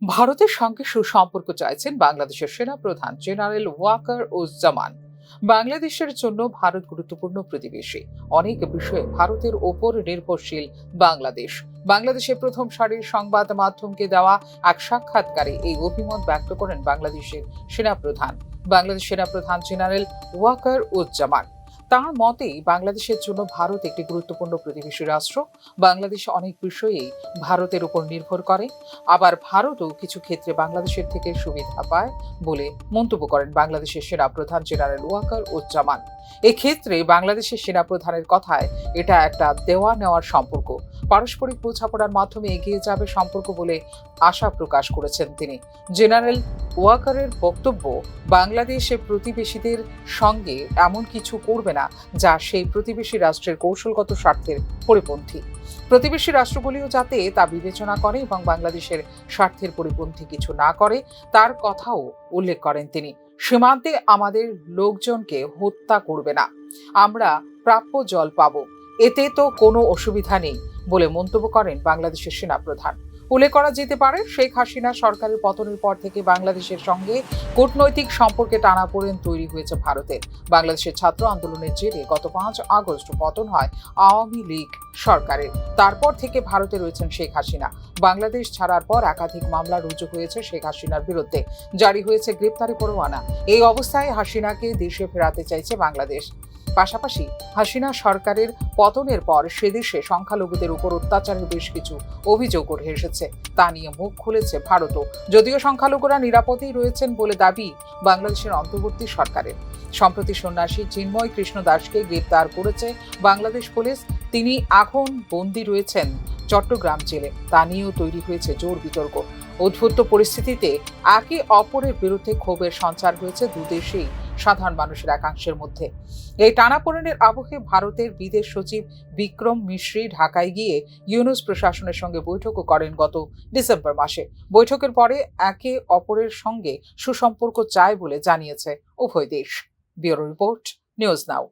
ভারতের সঙ্গে সুসম্পর্ক চাইছেন বাংলাদেশের সেনাপ্রধান জেনারেল ওয়াকারুজ্জামান। বাংলাদেশের জন্য ভারত গুরুত্বপূর্ণ প্রতিবেশী। অনেক বিষয়ে ভারতের ওপর নির্ভরশীল বাংলাদেশ। বাংলাদেশের প্রথম সারির সংবাদ মাধ্যমকে দেওয়া এক সাক্ষাৎকারে এই অভিমত ব্যক্ত করেন বাংলাদেশের সেনাপ্রধান। বাংলাদেশ সেনাপ্রধান জেনারেল ওয়াকারুজ্জামান তাঁর মতে বাংলাদেশের জন্য ভারত একটি গুরুত্বপূর্ণ প্রতিবেশী রাষ্ট্র। বাংলাদেশ অনেক বিষয়েই ভারতের উপর নির্ভর করে, আবার ভারতও কিছু ক্ষেত্রে বাংলাদেশের থেকে সুবিধা পায় বলে মন্তব্য করেন বাংলাদেশের সেনাপ্রধান জেনারেল ওয়াকারুজ্জামান। এক্ষেত্রে বাংলাদেশের সেনাপ্রধানের কথায় এটা একটা দেওয়া নেওয়ার সম্পর্ক, পারস্পরিক বোঝাপড়ার মাধ্যমে এগিয়ে যাবে সম্পর্ক বলে আশা প্রকাশ করেছেন তিনি। জেনারেল ওয়াকারের বক্তব্য, বাংলাদেশের প্রতিবেশীদের সঙ্গে এমন কিছু করবে না যা সেই প্রতিবেশী রাষ্ট্রের কৌশলগত স্বার্থের পরিপন্থী। প্রতিবেশী রাষ্ট্রগুলিও যাতে তা বিবেচনা করে এবং বাংলাদেশের স্বার্থের পরিপন্থী কিছু না করে তার কথাও উল্লেখ করেন তিনি। সীমান্তে আমাদের লোকজনকে হত্যা করবে না, আমরা প্রাপ্য জল পাবো, এতে তো কোনো অসুবিধা নেই বলে মন্তব্য করেন বাংলাদেশের সেনাপ্রধান। উল্লেখ করা যেতে পারে, শেখ হাসিনা সরকারের পতনের পর থেকে বাংলাদেশের সঙ্গে কূটনৈতিক সম্পর্কে টানাপোড়েন তৈরি হয়েছে ভারতের। বাংলাদেশের ছাত্র আন্দোলনের জেরে গত 5 আগস্ট পতন হয় আওয়ামী লীগ সরকারের। তারপর থেকে ভারতে রয়েছেন শেখ হাসিনা। বাংলাদেশ ছাড়ার পর একাধিক মামলা রুজু হয়েছে শেখ হাসিনার বিরুদ্ধে, জারি হয়েছে গ্রেপ্তারি পরোয়ানা। এই অবস্থায় হাসিনাকে দেশে ফেরাতে চাইছে বাংলাদেশ। পাশাপাশি হাসিনা সরকারের পতনের পর সেদেশে সংখ্যালঘুদের উপর অত্যাচারের বেশ কিছু অভিযোগ উঠে এসেছে, তা নিয়ে মুখ খুলেছে ভারতও। যদিও সংখ্যালঘুরা নিরাপদেই রয়েছেন বলে দাবি বাংলাদেশের অন্তর্বর্তী সরকারের। সম্প্রতি সন্ন্যাসী চিন্ময় কৃষ্ণ দাসকে গ্রেপ্তার করেছে বাংলাদেশ পুলিশ। তিনি এখন বন্দী রয়েছেন চট্টগ্রাম জেলে, তা নিয়েও তৈরি হয়েছে জোর বিতর্ক। উদ্ভূত পরিস্থিতিতে একে অপরের বিরুদ্ধে ক্ষোভের সঞ্চার হয়েছে দুদেশেই সাধারণ মানুষের একাংশের মধ্যে। এই টানাপোড়েনের আবহে ভারতের বিদেশ সচিব বিক্রম মিশ্রি ঢাকায় গিয়ে ইউনূস প্রশাসনের সঙ্গে বৈঠকও করেন গত ডিসেম্বর মাসে। বৈঠকের পরে একে অপরের সঙ্গে সুসম্পর্ক চায় বলে জানিয়েছে উভয় দেশ। Bureau report, news now.